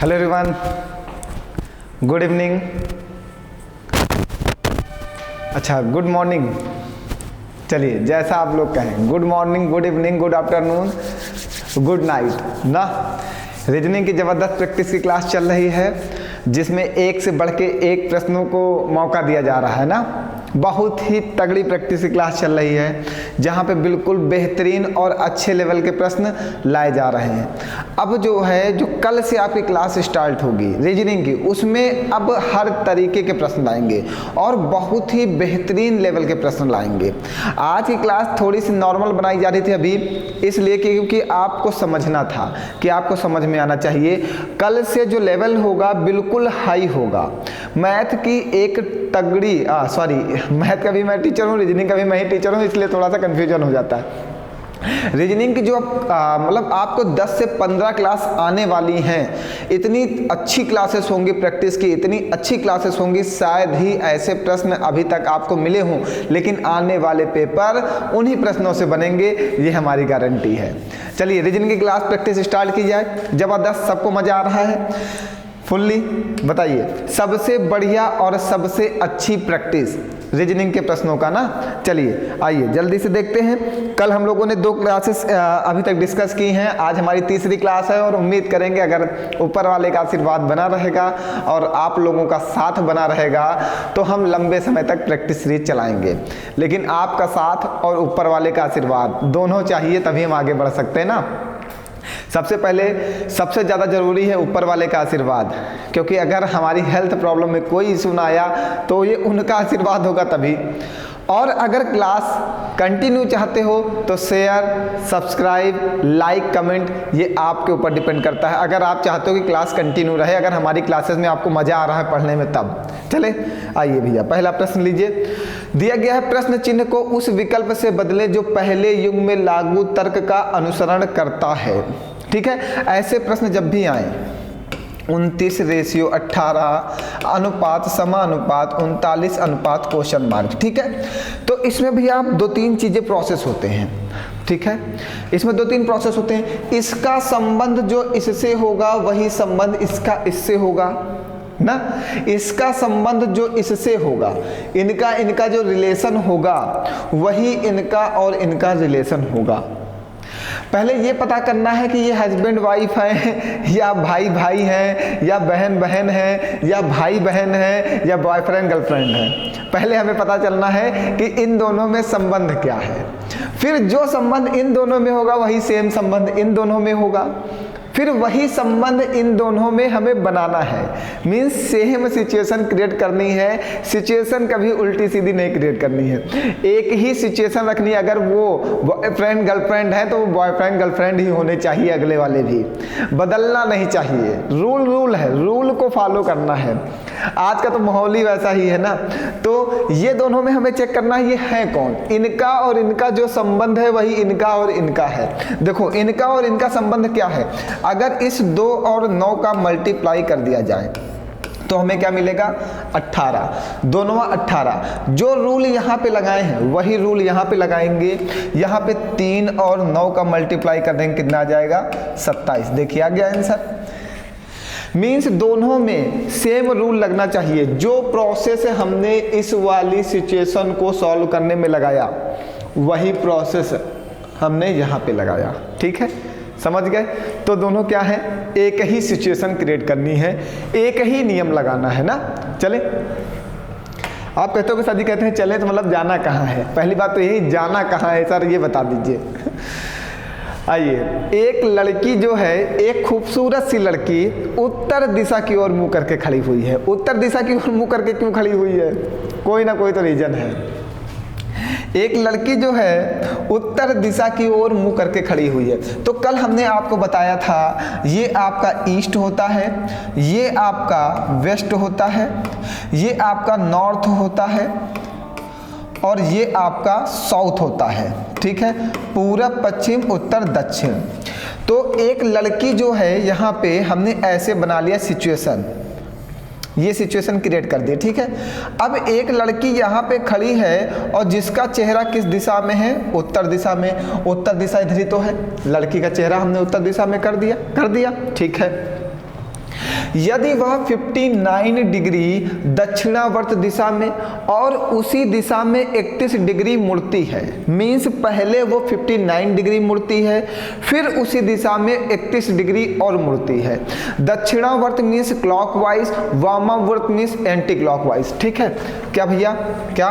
Hello everyone, good evening, अच्छा good morning, चलिए जैसा आप लोग कहें, good morning, good evening, good afternoon, good night ना। रीजनिंग की ज़बरदस्त प्रैक्टिस की क्लास चल रही है जिसमें एक से बढ़ के एक प्रश्नों को मौका दिया जा रहा है ना। बहुत ही तगड़ी प्रैक्टिस की क्लास चल रही है जहाँ पे बिल्कुल बेहतरीन और अच्छे लेवल के प्रश्न लाए जा रहे हैं। अब जो है जो कल से आपकी क्लास स्टार्ट होगी रीजनिंग की, उसमें अब हर तरीके के प्रश्न लाएंगे और बहुत ही बेहतरीन लेवल के प्रश्न लाएंगे। आज की क्लास थोड़ी सी नॉर्मल बनाई जा रही थी अभी, इसलिए क्योंकि आपको समझना था कि आपको समझ में आना चाहिए। कल से जो लेवल होगा बिल्कुल हाई होगा। मैथ की एक तगड़ी मैथ का भी मैं टीचर हूँ, रीजनिंग का भी मैं ही टीचर हूँ, इसलिए थोड़ा सा कन्फ्यूजन हो जाता है। रीजनिंग की जो मतलब आपको 10 से 15 क्लास आने वाली हैं, इतनी अच्छी क्लासेस होंगी, प्रैक्टिस की इतनी अच्छी क्लासेस होंगी, शायद ही ऐसे प्रश्न अभी तक आपको मिले हों, लेकिन आने वाले पेपर उन्हीं प्रश्नों से बनेंगे, ये हमारी गारंटी है। चलिए रीजनिंग की क्लास प्रैक्टिस स्टार्ट की जाए। जबरदस्त, सबको मज़ा आ रहा है फुल्ली? बताइए सबसे बढ़िया और सबसे अच्छी प्रैक्टिस रीजनिंग के प्रश्नों का ना। चलिए आइए जल्दी से देखते हैं। कल हम लोगों ने 2 क्लासेस अभी तक डिस्कस की हैं, आज हमारी तीसरी क्लास है और उम्मीद करेंगे अगर ऊपर वाले का आशीर्वाद बना रहेगा और आप लोगों का साथ बना रहेगा तो हम लंबे समय तक प्रैक्टिस सीरीज चलाएंगे। लेकिन आपका साथ और ऊपर वाले का आशीर्वाद दोनों चाहिए, तभी हम आगे बढ़ सकते हैं ना। सबसे पहले सबसे ज़्यादा ज़रूरी है ऊपर वाले का आशीर्वाद, क्योंकि अगर हमारी हेल्थ प्रॉब्लम में कोई इशू ना आया तो ये उनका आशीर्वाद होगा तभी। और अगर क्लास कंटिन्यू चाहते हो तो शेयर, सब्सक्राइब, लाइक, कमेंट, ये आपके ऊपर डिपेंड करता है। अगर आप चाहते हो कि क्लास कंटिन्यू रहे, अगर हमारी क्लासेस में आपको मज़ा आ रहा है पढ़ने में तब। चले आइए भैया, पहला प्रश्न लीजिए। दिया गया है प्रश्न चिन्ह को उस विकल्प से बदले जो पहले युग में लागू तर्क का अनुसरण करता है। ठीक है, ऐसे प्रश्न जब भी आए 29:18 अनुपात समानुपात 39 अनुपात क्वेश्चन मार्क, ठीक है, तो इसमें भी आप 2-3 चीज़ें प्रोसेस होते हैं। ठीक है, इसमें 2-3 प्रोसेस होते हैं। इसका संबंध जो इससे होगा वही संबंध इसका इससे होगा ना। इसका संबंध जो इससे होगा, इनका जो रिलेशन होगा वही इनका और इनका रिलेशन होगा। पहले ये पता करना है कि ये हस्बैंड वाइफ है या भाई भाई हैं या बहन बहन है या भाई बहन है या बॉयफ्रेंड गर्लफ्रेंड है। पहले हमें पता चलना है कि इन दोनों में संबंध क्या है। फिर जो संबंध इन दोनों में होगा वही सेम संबंध इन दोनों में होगा। फिर वही संबंध इन दोनों में हमें बनाना है, मीन्स सेम सिचुएशन क्रिएट करनी है। सिचुएशन कभी उल्टी सीधी नहीं क्रिएट करनी है, एक ही सिचुएशन रखनी है। अगर वो बॉयफ्रेंड गर्लफ्रेंड है तो वो बॉयफ्रेंड गर्लफ्रेंड ही होने चाहिए, अगले वाले भी बदलना नहीं चाहिए। रूल है, रूल को फॉलो करना है। आज का तो माहौल ही वैसा ही है ना। तो ये दोनों में हमें चेक करना है ये है कौन। इनका और इनका जो संबंध है वही इनका और इनका है। देखो इनका और इनका संबंध क्या है, अगर इस 2 और 9 का मल्टीप्लाई कर दिया जाए तो हमें क्या मिलेगा 18, दोनों 18। जो रूल यहाँ पे लगाए हैं वही रूल यहाँ पे लगाएंगे। यहाँ पे 3 और 9 का मल्टीप्लाई कर देंगे, कितना आ जाएगा 27। देखिए आ गया आंसर। मीन्स दोनों में सेम रूल लगना चाहिए। जो प्रोसेस हमने इस वाली सिचुएशन को सॉल्व करने में लगाया वही प्रोसेस हमने यहाँ पे लगाया। ठीक है, समझ गए? तो दोनों क्या है, एक ही सिचुएशन क्रिएट करनी है, एक ही नियम लगाना है ना। चले, आप कहते हो कि सर कहते हैं चले तो मतलब जाना कहाँ है। पहली बात तो यही, जाना कहाँ है सर ये बता दीजिए। आइए, एक लड़की जो है, एक खूबसूरत सी लड़की उत्तर दिशा की ओर मुंह करके खड़ी हुई है। उत्तर दिशा की ओर मुंह करके क्यों खड़ी हुई है, कोई ना कोई तो रीजन है। एक लड़की जो है उत्तर दिशा की ओर मुंह करके खड़ी हुई है। तो कल हमने आपको बताया था ये आपका ईस्ट होता है, ये आपका वेस्ट होता है, ये आपका नॉर्थ होता है और ये आपका साउथ होता है। ठीक है, पूरब पश्चिम उत्तर दक्षिण। तो एक लड़की जो है यहाँ पे हमने ऐसे बना लिया सिचुएशन, ये सिचुएशन क्रिएट कर दी। ठीक है, अब एक लड़की यहाँ पे खड़ी है और जिसका चेहरा किस दिशा में है, उत्तर दिशा में। उत्तर दिशा इधर ही तो है, लड़की का चेहरा हमने उत्तर दिशा में कर दिया। ठीक है, यदि वह 59 डिग्री दक्षिणावर्त दिशा में और उसी दिशा में 31 डिग्री मुड़ती है, मीन्स पहले वो 59 डिग्री मुड़ती है, फिर उसी दिशा में 31 डिग्री और मुड़ती है। दक्षिणावर्त मीन्स क्लॉकवाइज, वामावर्त मीन्स एंटी क्लॉकवाइज। ठीक है, क्या भैया, क्या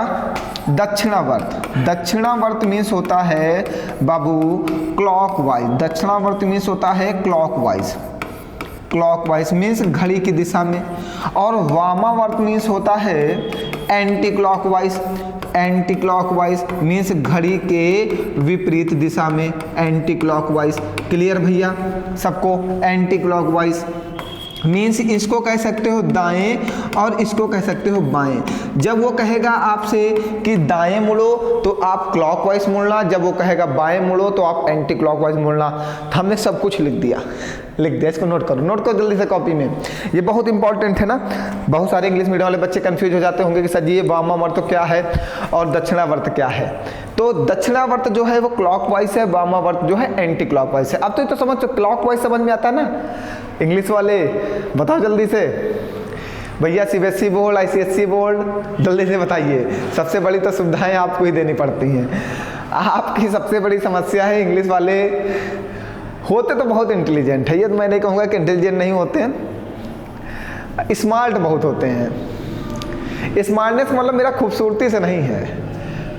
दक्षिणावर्त मीन्स होता है बाबू क्लॉकवाइज, दक्षिणावर्त मीन्स होता है क्लॉकवाइज मीन्स घड़ी की दिशा में, और वामावर्त मीन्स होता है एंटी क्लॉकवाइज मीन्स घड़ी के विपरीत दिशा में, एंटी क्लॉकवाइज। क्लियर भैया सबको? एंटी क्लॉकवाइज मीन्स इसको कह सकते हो दाएं और इसको कह सकते हो बाएं। जब वो कहेगा आपसे कि दाएं मुड़ो तो आप क्लॉकवाइज मुड़ना, जब वो कहेगा बाएं मुड़ो तो आप एंटी क्लॉकवाइज मुड़ना। हमने सब कुछ लिख दिया, इसको नोट करो जल्दी से कॉपी में, ये बहुत इंपॉर्टेंट है ना। बहुत सारे इंग्लिश मीडियम वाले बच्चे कंफ्यूज हो जाते होंगे कि सर जी ये वामावर्त क्या है और दक्षिणावर्त क्या है। तो दक्षिणावर्त जो है वो क्लॉकवाइज है, वामावर्त जो है एंटी क्लॉकवाइज है। अब तो समझ, क्लॉकवाइज समझ में आता है ना इंग्लिश वाले? बताओ जल्दी से भैया, सीबीएसई बोर्ड, आईसीएसई बोर्ड, जल्दी से बताइए। सबसे बड़ी तो सुविधाएं आपको ही देनी पड़ती हैं। आपकी सबसे बड़ी समस्या है इंग्लिश वाले होते तो बहुत इंटेलिजेंट है, ये तो मैं नहीं कहूँगा कि इंटेलिजेंट नहीं होते हैं, स्मार्ट बहुत होते हैं। स्मार्टनेस मतलब मेरा खूबसूरती से नहीं है,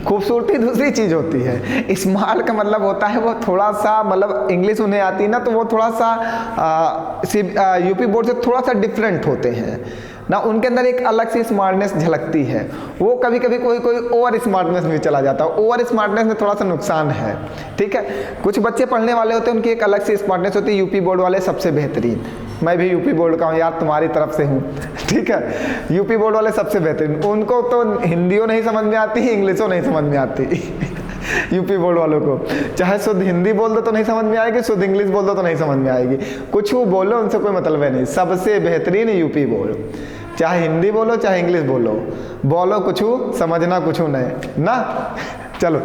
खूबसूरती दूसरी चीज़ होती है। स्मार्ट का मतलब होता है वो थोड़ा सा, मतलब इंग्लिश उन्हें आती है ना, तो वो थोड़ा सा यूपी बोर्ड से थोड़ा सा डिफरेंट होते हैं ना, उनके अंदर एक अलग सी स्मार्टनेस झलकती है। वो कभी कभी कोई ओवर स्मार्टनेस में चला जाता है, ओवर स्मार्टनेस में थोड़ा सा नुकसान है। ठीक है, कुछ बच्चे पढ़ने वाले होते हैं, उनकी एक अलग सी स्मार्टनेस होती है। यूपी बोर्ड वाले सबसे बेहतरीन, मैं भी यूपी बोर्ड का हूँ यार, तुम्हारी तरफ से हूँ। ठीक है, यूपी बोर्ड वाले सबसे बेहतरीन, उनको तो हिंदियों नहीं समझ में आती, इंग्लिशों नहीं समझ में आती। यूपी बोर्ड वालों को चाहे शुद्ध हिंदी बोल दो तो नहीं समझ में आएगी, शुद्ध इंग्लिश बोल दो तो नहीं समझ में आएगी, कुछ बोलो उनसे कोई मतलब है नहीं। सबसे बेहतरीन यूपी बोर्ड, चाहे हिंदी बोलो चाहे इंग्लिश बोलो कुछ समझना कुछ नहीं ना। चलो,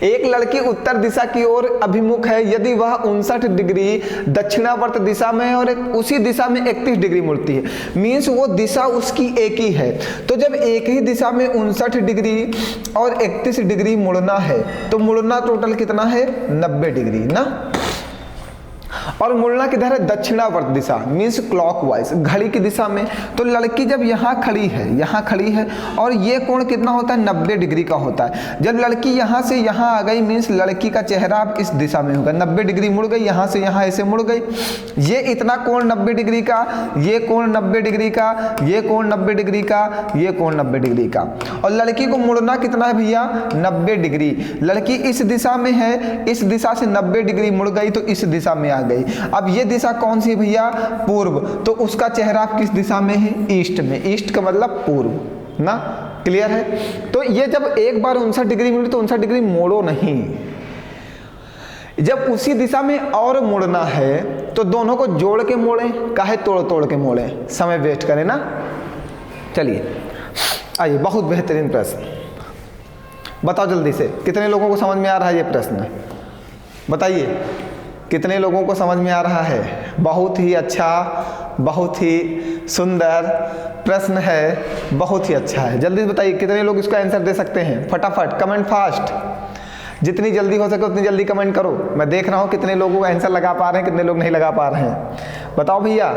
एक लड़की उत्तर दिशा की ओर अभिमुख है यदि वह 59 डिग्री दक्षिणावर्त दिशा में है और उसी दिशा में 31 डिग्री मुड़ती है, मीन्स वो दिशा उसकी एक ही है। तो जब एक ही दिशा में 59 डिग्री और 31 डिग्री मुड़ना है तो मुड़ना टोटल कितना है? 90 डिग्री ना। और मुड़ना किधर है? दक्षिणावर्त दिशा मीन्स क्लॉकवाइज, घड़ी की दिशा में। तो लड़की जब यहाँ खड़ी है और ये कोण कितना होता है? 90 डिग्री का होता है। जब लड़की यहाँ से यहाँ आ गई मीन्स लड़की का चेहरा अब इस दिशा में होगा, 90 डिग्री मुड़ गई, यहाँ से यहाँ ऐसे मुड़ गई। ये इतना कोण 90 डिग्री का, ये कोण 90 डिग्री का, ये कोण 90 डिग्री का, ये कोण 90 डिग्री का। और लड़की को मुड़ना कितना है भैया? 90 डिग्री। लड़की इस दिशा में है, इस दिशा से 90 डिग्री मुड़ गई तो इस दिशा में आ गई। अब ये दिशा कौन सी भैया? पूर्व। तो उसका चेहरा किस दिशा में है? ईस्ट में। ईस्ट का मतलब पूर्व ना। क्लियर है? तो ये जब एक बार 59 डिग्री मुड़ी तो 59 डिग्री मोड़ो नहीं, जब उसी दिशा में और मुड़ना है तो दोनों को जोड़ के मोड़ें, काहे तोड़ के मोड़ें, समय वेस्ट करें ना। चलिए आइए, बहुत बेहतरीन प्रश्न बताओ जल्दी से, कितने लोगों को समझ में आ रहा है ये प्रश्न? बताइए कितने लोगों को समझ में आ रहा है? बहुत ही अच्छा, बहुत ही सुंदर प्रश्न है, बहुत ही अच्छा है। जल्दी बताइए कितने लोग इसका आंसर दे सकते हैं? फटाफट कमेंट फास्ट, जितनी जल्दी हो सके उतनी जल्दी कमेंट करो। मैं देख रहा हूँ कितने लोगों का आंसर लगा पा रहे हैं, कितने लोग नहीं लगा पा रहे हैं। बताओ भैया,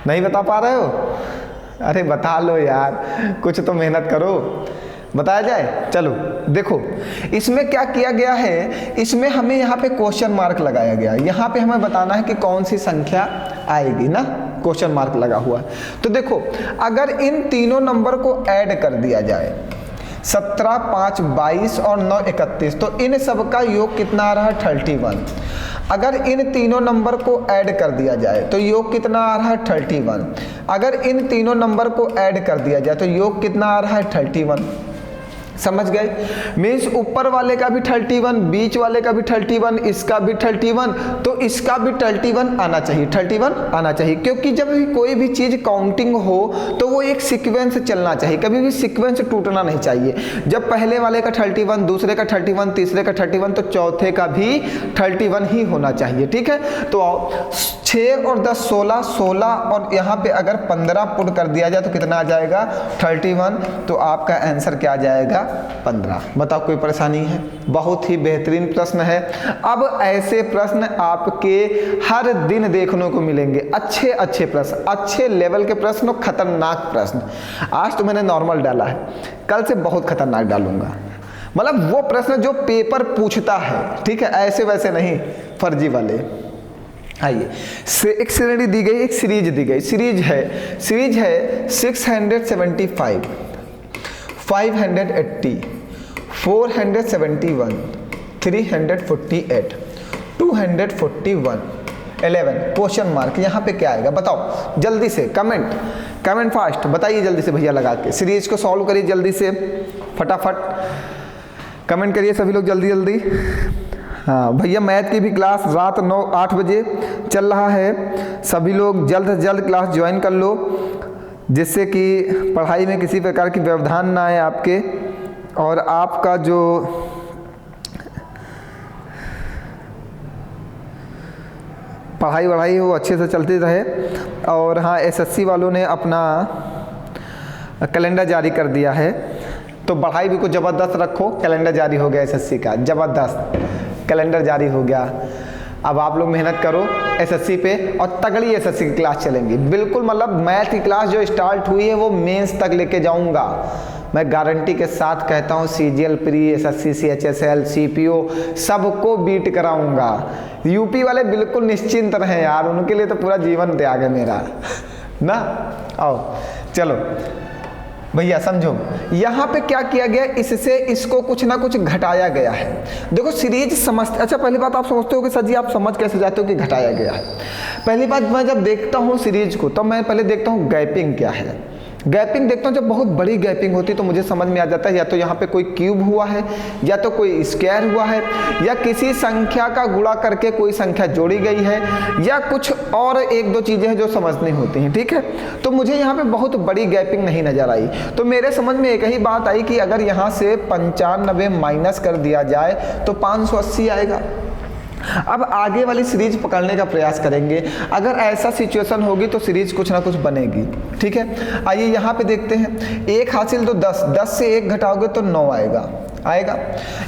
नहीं बता पा रहे हो? अरे बता लो यार, कुछ तो मेहनत करो, बताया जाए। चलो देखो, इसमें क्या किया गया है, इसमें हमें यहाँ पे क्वेश्चन मार्क लगाया गया है। यहाँ पे हमें बताना है कि कौन सी संख्या आएगी ना, क्वेश्चन मार्क लगा हुआ है। तो देखो, अगर इन तीनों नंबर को ऐड कर दिया जाए, 17, 5, 22 और 9, 31, तो इन सब का योग कितना आ रहा है? 31। अगर इन तीनों नंबर को ऐड कर दिया जाए तो योग कितना आ रहा है? 31। अगर इन तीनों नंबर को ऐड कर दिया जाए तो योग कितना आ रहा है? 31। समझ गए? मीन्स ऊपर वाले का भी 31, बीच वाले का भी 31, इसका भी 31, तो इसका भी 31 आना चाहिए, 31 आना चाहिए। क्योंकि जब भी कोई भी चीज काउंटिंग हो तो वो एक सीक्वेंस चलना चाहिए, कभी भी सीक्वेंस टूटना नहीं चाहिए। जब पहले वाले का 31, दूसरे का 31, तीसरे का 31, तो चौथे का भी 31 ही होना चाहिए, ठीक है। तो 6 और 10 16, 16 और यहाँ पे अगर 15 पुट कर दिया जाए तो कितना आ जाएगा 31, तो आपका आंसर क्या आ जाएगा 15। बताओ कोई परेशानी है? बहुत ही बेहतरीन प्रश्न है। अब ऐसे प्रश्न आपके हर दिन देखने को मिलेंगे, अच्छे अच्छे प्रश्न, अच्छे लेवल के प्रश्न और खतरनाक प्रश्न। आज तो मैंने नॉर्मल डाला है, कल से बहुत खतरनाक डालूंगा, मतलब वो प्रश्न जो पेपर पूछता है, ठीक है, ऐसे वैसे नहीं फर्जी वाले। आइए, एक श्रेणी दी गई, एक सीरीज दी गई, सीरीज है 675, 580, 471, 348, 241, 11 क्वेश्चन मार्क। यहाँ पे क्या आएगा बताओ जल्दी से, कमेंट फास्ट बताइए जल्दी से भैया लगा के। सीरीज को सॉल्व करिए जल्दी से, फटाफट कमेंट करिए सभी लोग जल्दी जल्दी। हाँ भैया, मैथ की भी क्लास रात 8 बजे चल रहा है, सभी लोग जल्द से जल्द क्लास ज्वाइन कर लो, जिससे कि पढ़ाई में किसी प्रकार की व्यवधान ना आए आपके, और आपका जो पढ़ाई वढ़ाई वो अच्छे से चलती रहे। और हाँ, एसएससी वालों ने अपना कैलेंडर जारी कर दिया है, तो पढ़ाई भी कुछ ज़बरदस्त रखो। कैलेंडर जारी हो गया एसएससी का, ज़बरदस्त कैलेंडर जारी हो गया। अब आप लोग मेहनत करो एसएससी पे, और तगड़ी एसएससी की क्लास चलेंगी बिल्कुल। मतलब मैथ की क्लास जो स्टार्ट हुई है वो मेंस तक लेके जाऊंगा मैं, गारंटी के साथ कहता हूँ। CGL pre, SSC, CHSL, CPO सबको बीट कराऊंगा। यूपी वाले बिल्कुल निश्चिंत रहें यार, उनके लिए तो पूरा जीवन त्याग है मेरा ना। आओ चलो भैया समझो, यहाँ पे क्या किया गया, इससे इसको कुछ ना कुछ घटाया गया है। देखो सीरीज समझते, अच्छा पहली बात आप समझते हो कि सर जी आप समझ कैसे जाते हो कि घटाया गया है? पहली बात, मैं जब देखता हूँ सीरीज को तब मैं पहले देखता हूँ गैपिंग क्या है। गैपिंग देखता हूँ, जब बहुत बड़ी गैपिंग होती है तो मुझे समझ में आ जाता है या तो यहाँ पे कोई क्यूब हुआ है, या तो कोई स्क्वायर हुआ है, या किसी संख्या का गुणा करके कोई संख्या जोड़ी गई है, या कुछ और एक दो चीज़ें हैं जो समझनी होती हैं, ठीक है। तो मुझे यहाँ पे बहुत बड़ी गैपिंग नहीं नज़र आई, तो मेरे समझ में एक ही बात आई कि अगर यहाँ से 95 माइनस कर दिया जाए तो 580 आएगा। अब आगे वाली सीरीज पकड़ने का प्रयास करेंगे, अगर ऐसा सिचुएशन होगी तो सीरीज कुछ ना कुछ बनेगी, ठीक है। आइए यहाँ पे देखते हैं, 1 हासिल तो 10, 10 से 1 घटाओगे तो 9 आएगा,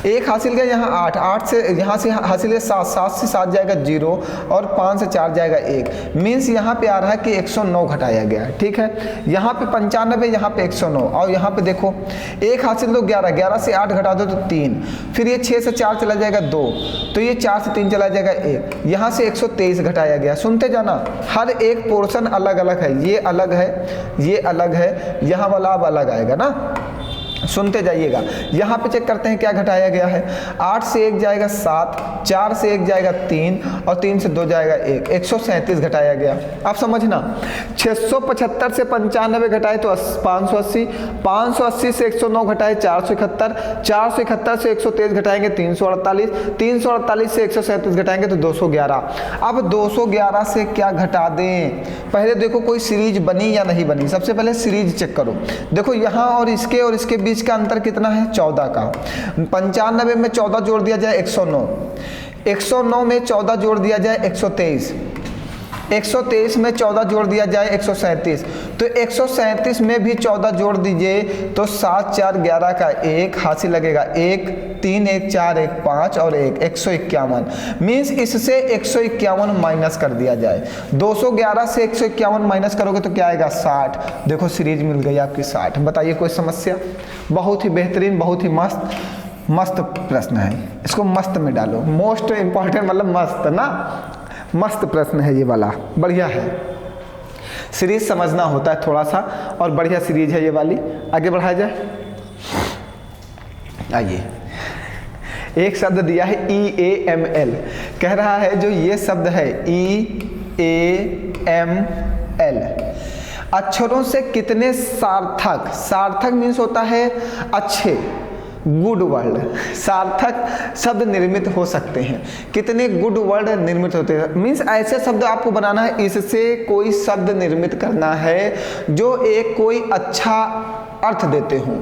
1 हासिल गया यहाँ 8, 8 से यहाँ से हासिल है 7, 7 से 7 जाएगा 0, और 5 से 4 जाएगा 1, मीन्स यहाँ पे आ रहा है कि 109 घटाया गया, ठीक है। यहाँ पे 95, यहाँ पे 109, और यहाँ पे देखो 1 हासिल तो 11, 11 से 8 घटा दो तो 3, फिर ये 6 से 4 चला जाएगा 2, तो ये 4 से 3 चला जाएगा 1, यहाँ से 123 घटाया गया। सुनते जाना, हर एक पोर्शन अलग अलग है, ये अलग है, ये अलग है, यहाँ वाला अब अलग आएगा ना, सुनते जाइएगा। यहाँ पे चेक करते हैं क्या घटाया गया है। 8 से 1 जाएगा 7, 4 से 1 जाएगा 3, और 3 से 2 जाएगा 1, 137 घटाया गया। आप समझना, 675 से 95 घटाए तो 580, 580 से 109 घटाए 471, 471 से 123 घटाएंगे 348, 348 से 137 घटाएंगे तो 211। अब 211 से क्या घटा दें, पहले देखो कोई सीरीज बनी या नहीं बनी। सबसे पहले सीरीज चेक करो, देखो यहाँ और इसके बीच का अंतर कितना है, 14 का। 95 में 14 जोड़ दिया जाए 109, 109 में 14 जोड़ दिया जाए 123, 123 में 14 जोड़ दिया जाए 137, तो 137 में भी 14 जोड़ दीजिए तो 7 4 11 का 1 हासिल लगेगा 1, 3 1 4 1 5 और 1, 151। मीन्स इससे 151 माइनस कर दिया जाए। 211 से 151 माइनस करोगे तो क्या आएगा 60। देखो सीरीज मिल गई आपकी 60। बताइए कोई समस्या? बहुत ही बेहतरीन, बहुत ही मस्त प्रश्न है, इसको मस्त में डालो। मोस्ट इंपॉर्टेंट मतलब मस्त ना, मस्त प्रश्न है ये वाला, बढ़िया है। सीरीज समझना होता है थोड़ा सा, और बढ़िया सीरीज है ये वाली। आगे बढ़ाया जाए, आइए। एक शब्द दिया है EAML, कह रहा है जो ये शब्द है EAML अक्षरों से कितने सार्थक, सार्थक मीन्स होता है अच्छे, गुड वर्ड, सार्थक शब्द निर्मित हो सकते हैं। कितने गुड वर्ड निर्मित होते हैं, मीन्स ऐसे शब्द आपको बनाना है, इससे कोई शब्द निर्मित करना है जो एक कोई अच्छा अर्थ देते हो,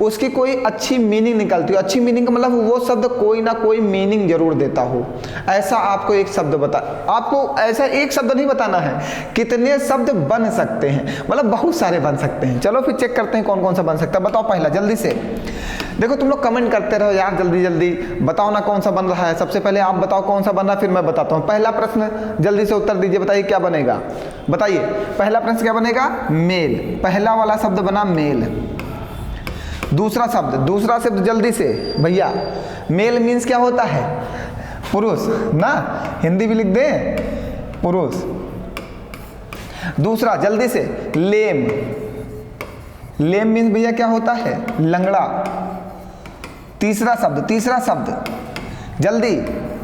उसकी कोई अच्छी मीनिंग निकलती हो। अच्छी मीनिंग का मतलब वो शब्द कोई ना कोई मीनिंग जरूर देता हो, ऐसा आपको एक शब्द आपको ऐसा एक शब्द नहीं बताना है, कितने शब्द बन सकते हैं, मतलब बहुत सारे बन सकते हैं। चलो फिर चेक करते हैं कौन कौन सा बन सकता है। बताओ पहला, जल्दी से देखो, तुम लोग कमेंट करते रहो यार, जल्दी जल्दी बताओ ना कौन सा बन रहा है। सबसे पहले आप बताओ कौन सा बन रहा है, फिर मैं बताता हूँ। पहला प्रश्न जल्दी से उत्तर दीजिए, बताइए क्या बनेगा, बताइए पहला प्रश्न क्या बनेगा, मेल। पहला वाला शब्द बना मेल। दूसरा शब्द जल्दी से भैया, मेल मीन्स क्या होता है, पुरुष ना, हिंदी भी लिख दें, पुरुष। दूसरा जल्दी से, लेम। लेम मीन्स भैया क्या होता है, लंगड़ा। तीसरा शब्द जल्दी,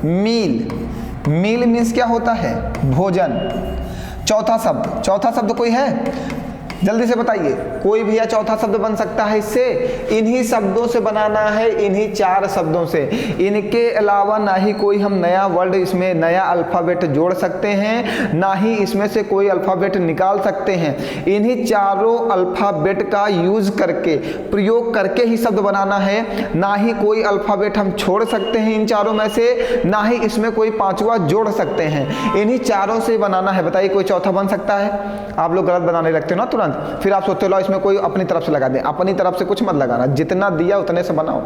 मील। मील मीन्स क्या होता है, भोजन। चौथा शब्द कोई है, जल्दी से बताइए, कोई भैया चौथा शब्द बन सकता है इससे। इन्हीं शब्दों से बनाना है, इन्हीं 4 शब्दों से, इनके अलावा ना ही कोई हम नया वर्ड इसमें नया अल्फ़ाबेट जोड़ सकते हैं, ना ही इसमें से कोई अल्फ़ाबेट निकाल सकते हैं। इन्हीं चारों अल्फ़ाबेट का यूज़ करके, प्रयोग करके ही शब्द बनाना है, ना ही कोई अल्फ़ाबेट हम छोड़ सकते हैं इन चारों में से, ना ही इसमें कोई 5वां जोड़ सकते हैं। इन्हीं चारों से बनाना है। बताइए कोई चौथा बन सकता है? आप लोग गलत बनाने लगते हो ना तुरंत, फिर आप सोचते हो इसमें कोई अपनी तरफ से लगा दें। अपनी तरफ से कुछ मत लगाना, जितना दिया उतने से बनाओ,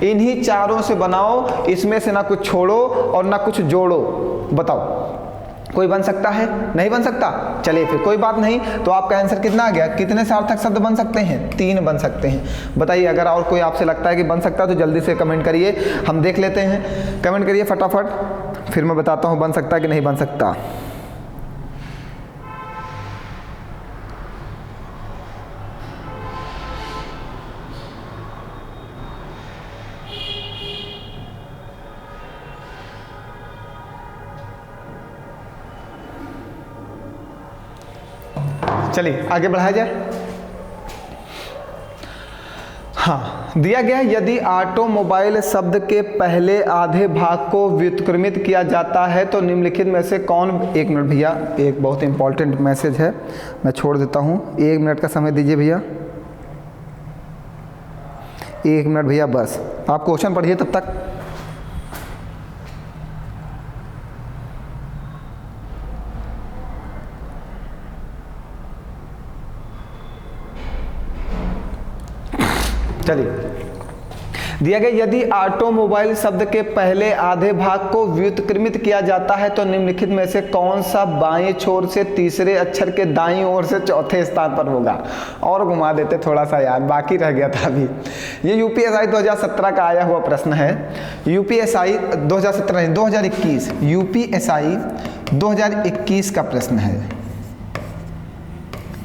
इन्हीं चारों से बनाओ, इसमें से ना कुछ छोड़ो और ना कुछ जोड़ो। बताओ कोई बन सकता है? नहीं बन सकता? चलिए फिर कोई बात नहीं। तो आपका आंसर कितना आ गया, कितने सार्थक शब्द बन सकते हैं? 3 बन सकते हैं। बताइए अगर और कोई आपसे लगता है कि बन सकता है तो जल्दी से कमेंट करिए, हम देख लेते हैं। कमेंट करिए फटाफट, फिर मैं बताता हूँ बन सकता है कि नहीं बन सकता। चलिए आगे बढ़ाया जाए। हाँ, दिया गया यदि ऑटोमोबाइल शब्द के पहले आधे भाग को व्युत्क्रमित किया जाता है तो निम्नलिखित में से कौन। 1 मिनट भैया, एक बहुत इंपॉर्टेंट मैसेज है, मैं छोड़ देता हूँ। 1 मिनट का समय दीजिए भैया, 1 मिनट भैया बस। आप क्वेश्चन पढ़िए तब तक। चलिए, दिया गया यदि ऑटोमोबाइल शब्द के पहले आधे भाग को व्युत्क्रमित किया जाता है तो निम्नलिखित में से कौन सा बाएं छोर से तीसरे अक्षर के दाईं ओर से चौथे स्थान पर होगा। और घुमा देते थोड़ा सा यार, बाकी रह गया था अभी। ये यूपीएसआई 2017 का आया हुआ प्रश्न है। यूपीएसआई 2017 नहीं, 2021, यूपीएसआई 2021 का प्रश्न है।